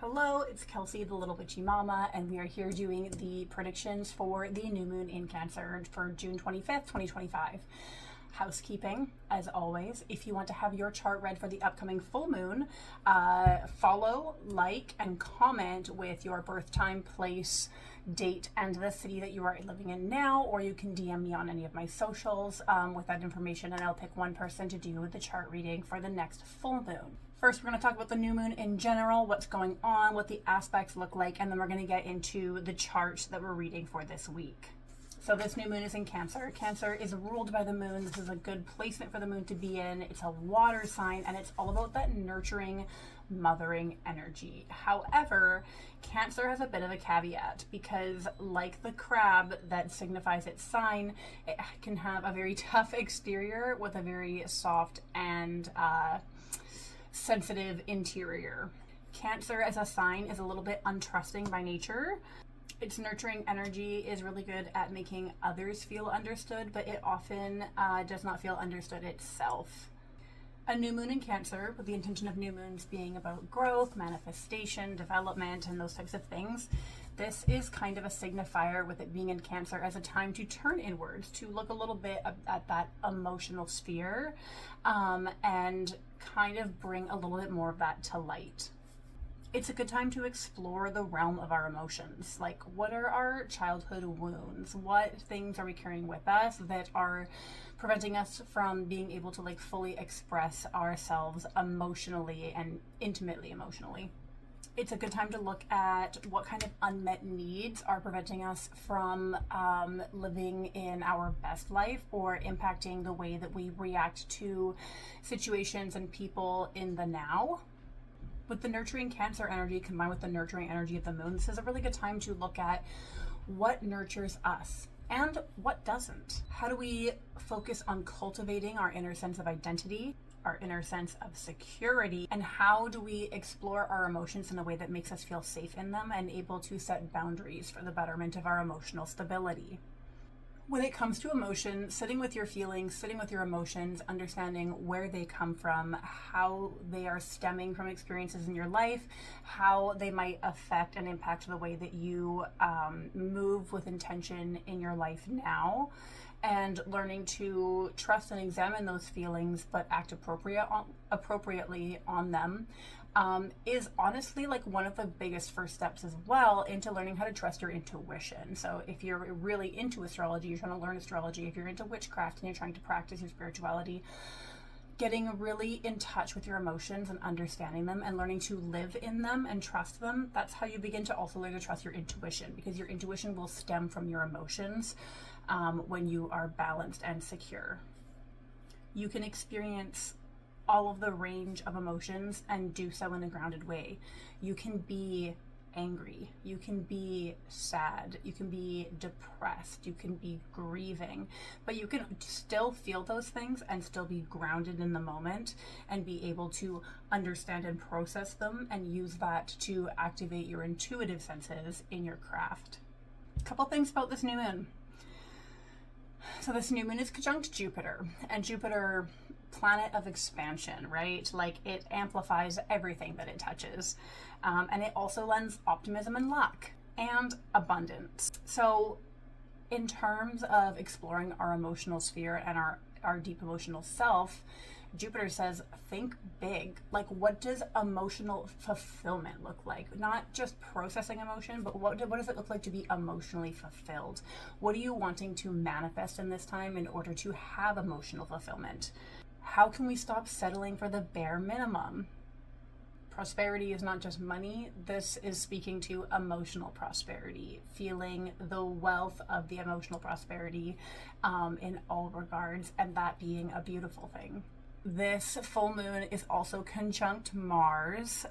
Hello, it's Kelsey, the Little Witchy Mama, and we are here doing the predictions for the new moon in Cancer for June 25th, 2025. Housekeeping, as always, if you want to have your chart read for the upcoming full moon, follow, like, and comment with your birth time, place, date, and the city that you are living in now, or you can DM me on any of my socials with that information, and I'll pick one person to do the chart reading for the next full moon. First, we're going to talk about the new moon in general, what's going on, what the aspects look like, and then we're going to get into the chart that we're reading for this week. So this new moon is in Cancer. Cancer is ruled by the moon. This is a good placement for the moon to be in. It's a water sign, and it's all about that nurturing, mothering energy. However, Cancer has a bit of a caveat because, like the crab that signifies its sign, it can have a very tough exterior with a very soft and sensitive interior. Cancer as a sign is a little bit untrusting by nature. Its nurturing energy is really good at making others feel understood, but it often does not feel understood itself. A new moon in Cancer, with the intention of new moons being about growth, manifestation, development, and those types of things, this is kind of a signifier with it being in Cancer as a time to turn inwards, to look a little bit at that emotional sphere, and kind of bring a little bit more of that to light. It's a good time to explore the realm of our emotions. Like, what are our childhood wounds? What things are we carrying with us that are preventing us from being able to fully express ourselves emotionally and intimately emotionally? It's a good time to look at what kind of unmet needs are preventing us from living in our best life or impacting the way that we react to situations and people in the now. With the nurturing Cancer energy combined with the nurturing energy of the moon, this is a really good time to look at what nurtures us and what doesn't. How do we focus on cultivating our inner sense of identity, our inner sense of security, and how do we explore our emotions in a way that makes us feel safe in them and able to set boundaries for the betterment of our emotional stability? When it comes to emotion, sitting with your feelings, sitting with your emotions, understanding where they come from, how they are stemming from experiences in your life, how they might affect and impact the way that you move with intention in your life now, and learning to trust and examine those feelings but act appropriately on them is honestly one of the biggest first steps as well into learning how to trust your intuition. So if you're really into astrology, you're trying to learn astrology, if you're into witchcraft and you're trying to practice your spirituality, getting really in touch with your emotions and understanding them and learning to live in them and trust them, that's how you begin to also learn to trust your intuition, because your intuition will stem from your emotions when you are balanced and secure. You can experience all of the range of emotions and do so in a grounded way. You can be angry, you can be sad, you can be depressed, you can be grieving, but you can still feel those things and still be grounded in the moment and be able to understand and process them and use that to activate your intuitive senses in your craft. A couple things about this new moon. So this new moon is conjunct Jupiter, and Jupiter, planet of expansion, right? It amplifies everything that it touches. And it also lends optimism and luck and abundance. So in terms of exploring our emotional sphere and our deep emotional self, Jupiter says, think big. What does emotional fulfillment look like? Not just processing emotion, but what does it look like to be emotionally fulfilled? What are you wanting to manifest in this time in order to have emotional fulfillment? How can we stop settling for the bare minimum? Prosperity is not just money. This is speaking to emotional prosperity, feeling the wealth of the emotional prosperity in all regards, and that being a beautiful thing. This full moon is also conjunct Mars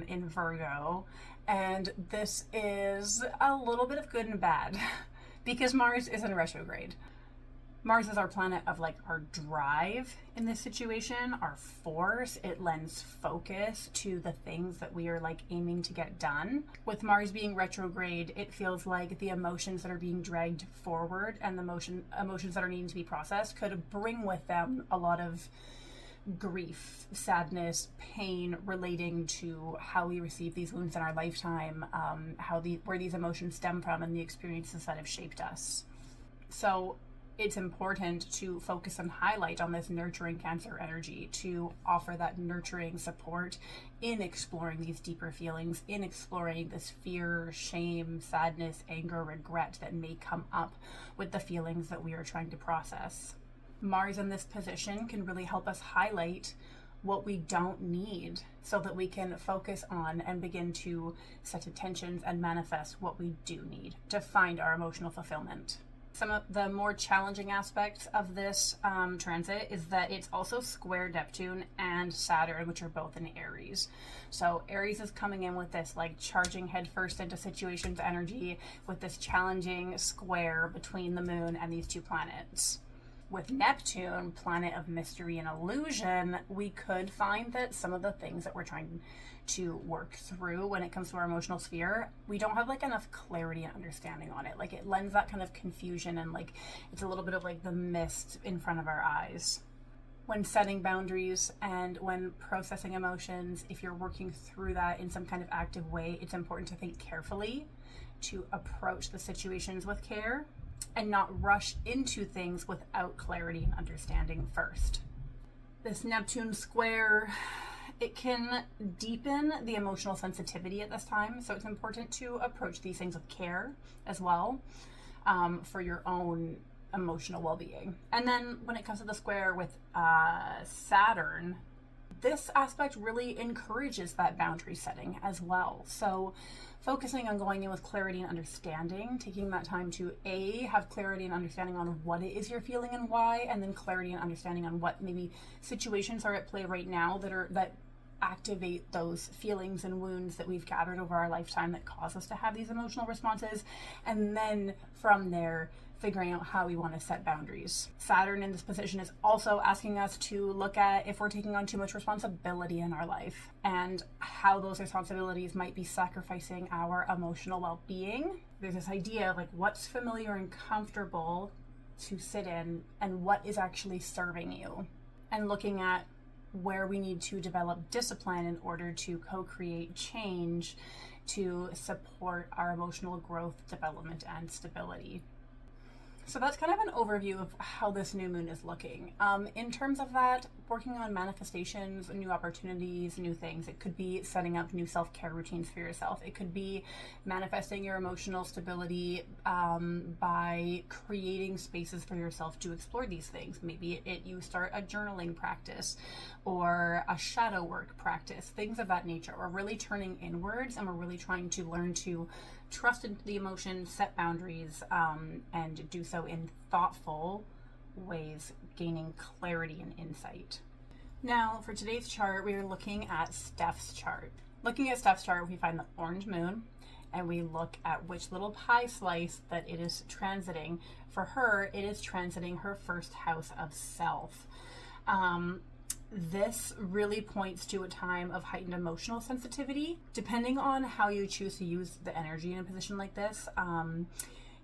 in Virgo, and this is a little bit of good and bad because Mars is in retrograde. Mars is our planet of our drive in this situation, our force. It lends focus to the things that we are aiming to get done. With Mars being retrograde, it feels like the emotions that are being dragged forward and the emotions that are needing to be processed could bring with them a lot of grief, sadness, pain relating to how we receive these wounds in our lifetime, where these emotions stem from and the experiences that have shaped us. So it's important to focus and highlight on this nurturing Cancer energy, to offer that nurturing support in exploring these deeper feelings, in exploring this fear, shame, sadness, anger, regret that may come up with the feelings that we are trying to process. Mars in this position can really help us highlight what we don't need so that we can focus on and begin to set intentions and manifest what we do need to find our emotional fulfillment. Some of the more challenging aspects of this transit is that it's also square Neptune and Saturn, which are both in Aries. So Aries is coming in with this like charging headfirst into situations energy with this challenging square between the moon and these two planets. With Neptune, planet of mystery and illusion, we could find that some of the things that we're trying to work through when it comes to our emotional sphere, we don't have like enough clarity and understanding on it. Like it lends that kind of confusion and like it's a little bit of like the mist in front of our eyes. When setting boundaries and when processing emotions, if you're working through that in some kind of active way, it's important to think carefully, to approach the situations with care, and not rush into things without clarity and understanding first. This Neptune square, it can deepen the emotional sensitivity at this time, so it's important to approach these things with care as well, for your own emotional well-being. And then when it comes to the square with Saturn, this aspect really encourages that boundary setting as well. So focusing on going in with clarity and understanding, taking that time to have clarity and understanding on what it is you're feeling and why, and then clarity and understanding on what maybe situations are at play right now that activate those feelings and wounds that we've gathered over our lifetime that cause us to have these emotional responses, and then from there figuring out how we want to set boundaries. Saturn in this position is also asking us to look at if we're taking on too much responsibility in our life and how those responsibilities might be sacrificing our emotional well-being. There's this idea of like what's familiar and comfortable to sit in and what is actually serving you, and looking at where we need to develop discipline in order to co-create change to support our emotional growth, development, and stability. So that's kind of an overview of how this new moon is looking. In terms of that, working on manifestations, new opportunities, new things. It could be setting up new self-care routines for yourself. It could be manifesting your emotional stability by creating spaces for yourself to explore these things. Maybe you start a journaling practice or a shadow work practice, things of that nature. We're really turning inwards and we're really trying to learn to trust into the emotions, set boundaries, and do so in thoughtful ways, gaining clarity and insight. Now, for today's chart, we are looking at Steph's chart. Looking at Steph's chart, we find the orange moon, and we look at which little pie slice that it is transiting. For her, it is transiting her first house of self. This really points to a time of heightened emotional sensitivity. Depending on how you choose to use the energy in a position like this,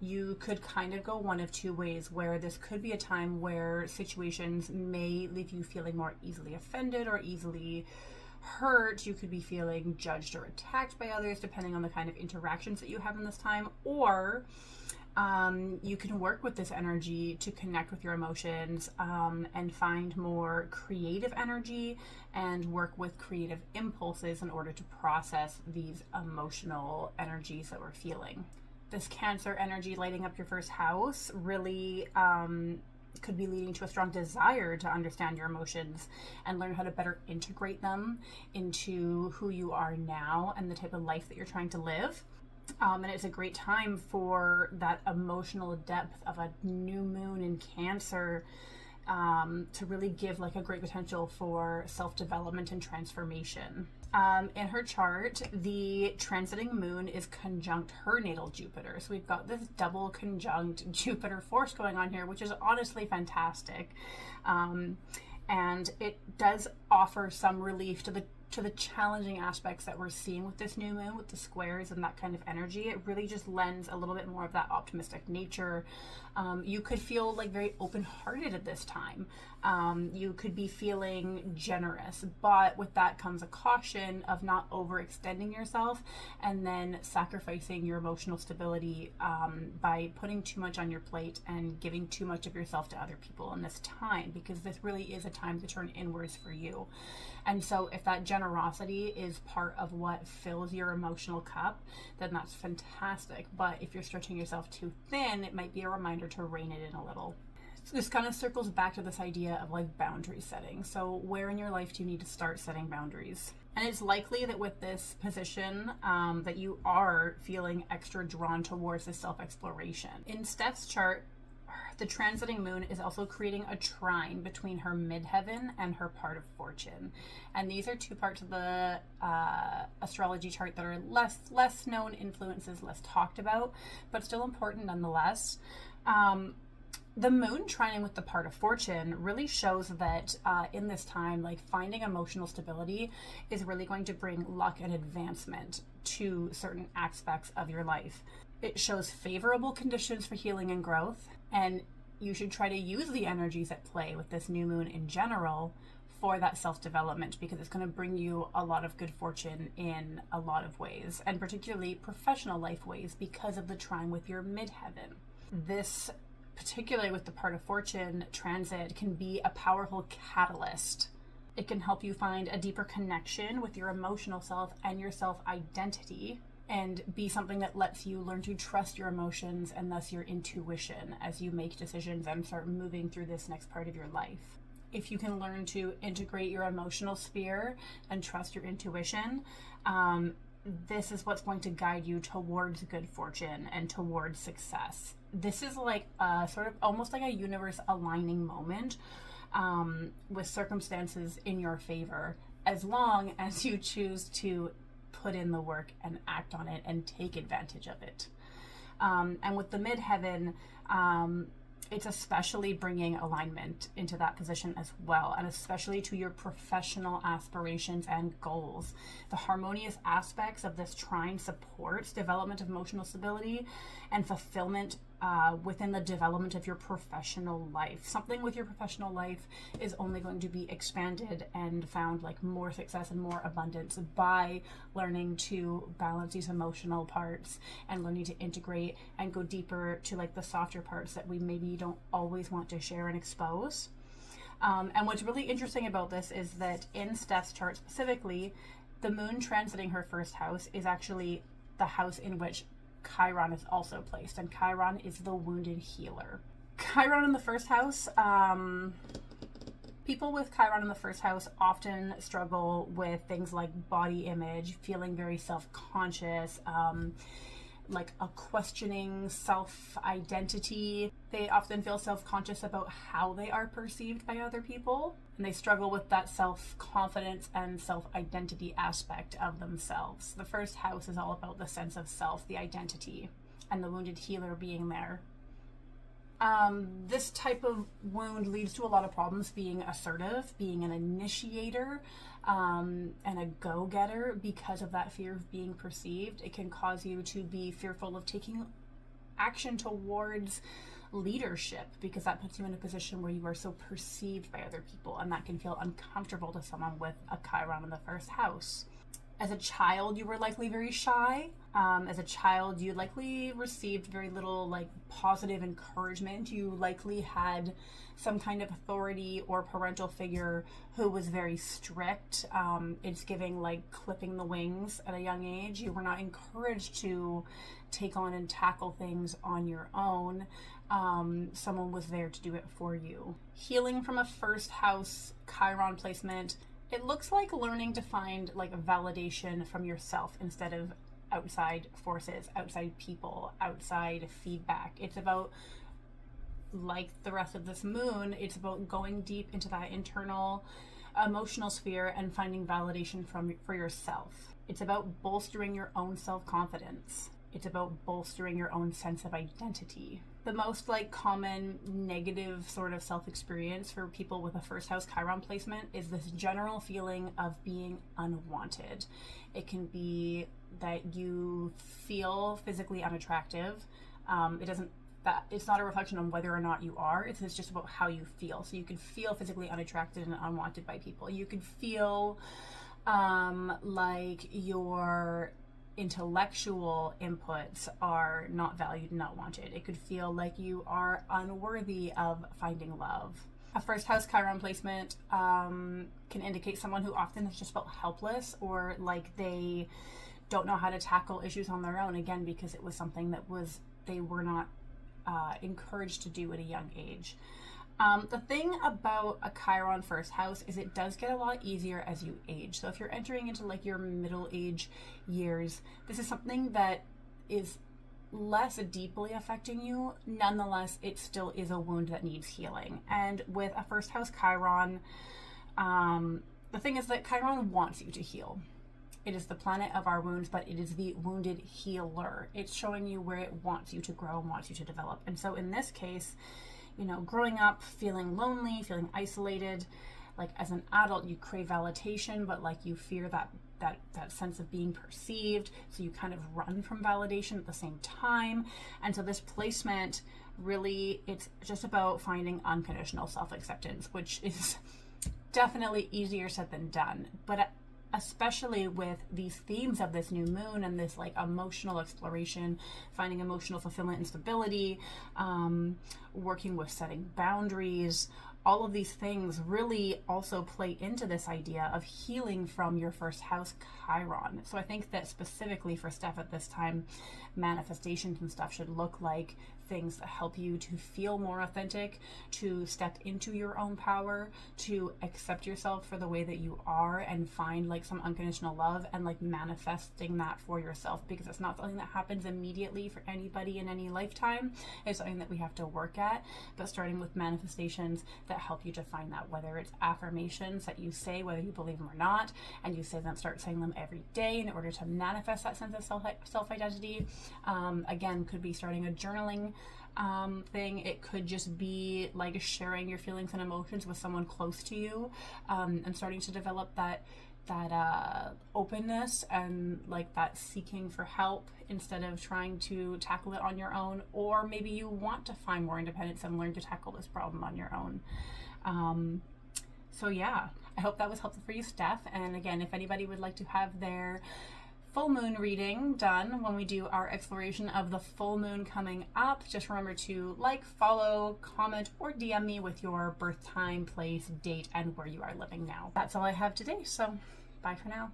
you could kind of go one of two ways, where this could be a time where situations may leave you feeling more easily offended or easily hurt. You could be feeling judged or attacked by others, depending on the kind of interactions that you have in this time, or you can work with this energy to connect with your emotions and find more creative energy and work with creative impulses in order to process these emotional energies that we're feeling. This Cancer energy lighting up your first house really could be leading to a strong desire to understand your emotions and learn how to better integrate them into who you are now and the type of life that you're trying to live. And it's a great time for that emotional depth of a new moon in Cancer to really give like a great potential for self-development and transformation. In her chart, the transiting moon is conjunct her natal Jupiter. So we've got this double conjunct Jupiter force going on here, which is honestly fantastic. And it does offer some relief to the to the challenging aspects that we're seeing with this new moon, with the squares and that kind of energy. It really just lends a little bit more of that optimistic nature. You could feel like very open-hearted at this time. You could be feeling generous, but with that comes a caution of not overextending yourself and then sacrificing your emotional stability by putting too much on your plate and giving too much of yourself to other people in this time, because this really is a time to turn inwards for you. And so if that generosity is part of what fills your emotional cup, then that's fantastic. But if you're stretching yourself too thin, it might be a reminder to rein it in a little. So this kind of circles back to this idea of like boundary setting. So where in your life do you need to start setting boundaries? And it's likely that with this position that you are feeling extra drawn towards this self-exploration. In Steph's chart, the transiting moon is also creating a trine between her midheaven and her part of fortune. And these are two parts of the astrology chart that are less known influences, less talked about, but still important nonetheless. The moon trining with the part of fortune really shows that in this time, like finding emotional stability is really going to bring luck and advancement to certain aspects of your life. It shows favorable conditions for healing and growth, and you should try to use the energies at play with this new moon in general for that self-development, because it's going to bring you a lot of good fortune in a lot of ways, and particularly professional life ways because of the trine with your midheaven. This, particularly with the part of fortune transit, can be a powerful catalyst. It can help you find a deeper connection with your emotional self and your self-identity, and be something that lets you learn to trust your emotions and thus your intuition as you make decisions and start moving through this next part of your life. If you can learn to integrate your emotional sphere and trust your intuition, this is what's going to guide you towards good fortune and towards success. This is like a sort of almost like a universe aligning moment with circumstances in your favor, as long as you choose to put in the work and act on it and take advantage of it. And with the midheaven, it's especially bringing alignment into that position as well, and especially to your professional aspirations and goals. The harmonious aspects of this trine supports development of emotional stability and fulfillment within the development of your professional life. Something with your professional life is only going to be expanded and found like more success and more abundance by learning to balance these emotional parts and learning to integrate and go deeper to like the softer parts that we maybe don't always want to share and expose. And what's really interesting about this is that in Steph's chart specifically, the moon transiting her first house is actually the house in which Chiron is also placed, and Chiron is the wounded healer. Chiron in the first house, people with Chiron in the first house often struggle with things like body image, feeling very self-conscious, like a questioning self-identity. They often feel self-conscious about how they are perceived by other people, and they struggle with that self-confidence and self-identity aspect of themselves. The first house is all about the sense of self, the identity, and the wounded healer being there. This type of wound leads to a lot of problems being assertive, being an initiator, and a go-getter because of that fear of being perceived. It can cause you to be fearful of taking action towards leadership because that puts you in a position where you are so perceived by other people, and that can feel uncomfortable to someone with a Chiron in the first house. As a child, you were likely very shy. As a child, you likely received very little like positive encouragement. You likely had some kind of authority or parental figure who was very strict. It's giving like clipping the wings at a young age. You were not encouraged to take on and tackle things on your own. Someone was there to do it for you. Healing from a first house Chiron placement, it looks like learning to find like a validation from yourself instead of outside forces, outside people, outside feedback. It's about, like the rest of this moon, it's about going deep into that internal emotional sphere and finding validation for yourself. It's about bolstering your own self-confidence. It's about bolstering your own sense of identity. The most like common negative sort of self-experience for people with a first house Chiron placement is this general feeling of being unwanted. It can be that you feel physically unattractive. It's not a reflection on whether or not you are. It's just about how you feel. So you can feel physically unattracted and unwanted by people. You could feel like your intellectual inputs are not valued and not wanted. It could feel like you are unworthy of finding love. A first house Chiron placement can indicate someone who often has just felt helpless, or like they don't know how to tackle issues on their own, again because it was something that they were not encouraged to do at a young age. The thing about a Chiron first house is it does get a lot easier as you age. So if you're entering into like your middle age years, this is something that is less deeply affecting you. Nonetheless, it still is a wound that needs healing. And with a first house Chiron, the thing is that Chiron wants you to heal. It is the planet of our wounds, but it is the wounded healer. It's showing you where it wants you to grow and wants you to develop. And so in this case, you know, growing up, feeling lonely, feeling isolated, like as an adult, you crave validation, but like you fear that sense of being perceived. So you kind of run from validation at the same time. And so this placement really, it's just about finding unconditional self-acceptance, which is definitely easier said than done. But especially with these themes of this new moon and this like emotional exploration, finding emotional fulfillment and stability, working with setting boundaries, all of these things really also play into this idea of healing from your first house Chiron. So I think that specifically for Steph at this time, manifestations and stuff should look like things that help you to feel more authentic, to step into your own power, to accept yourself for the way that you are and find like some unconditional love and like manifesting that for yourself, because it's not something that happens immediately for anybody in any lifetime. It's something that we have to work at, but starting with manifestations that help you to find that, whether it's affirmations that you say, whether you believe them or not, and you say them, start saying them every day in order to manifest that sense of self-identity. Again, could be starting a journaling thing. It could just be like sharing your feelings and emotions with someone close to you, and starting to develop that openness and like that seeking for help instead of trying to tackle it on your own. Or maybe you want to find more independence and learn to tackle this problem on your own. So yeah, I hope that was helpful for you, Steph. And again, if anybody would like to have their full moon reading done when we do our exploration of the full moon coming up, just remember to like, follow, comment, or DM me with your birth time, place, date, and where you are living now. That's all I have today, so bye for now.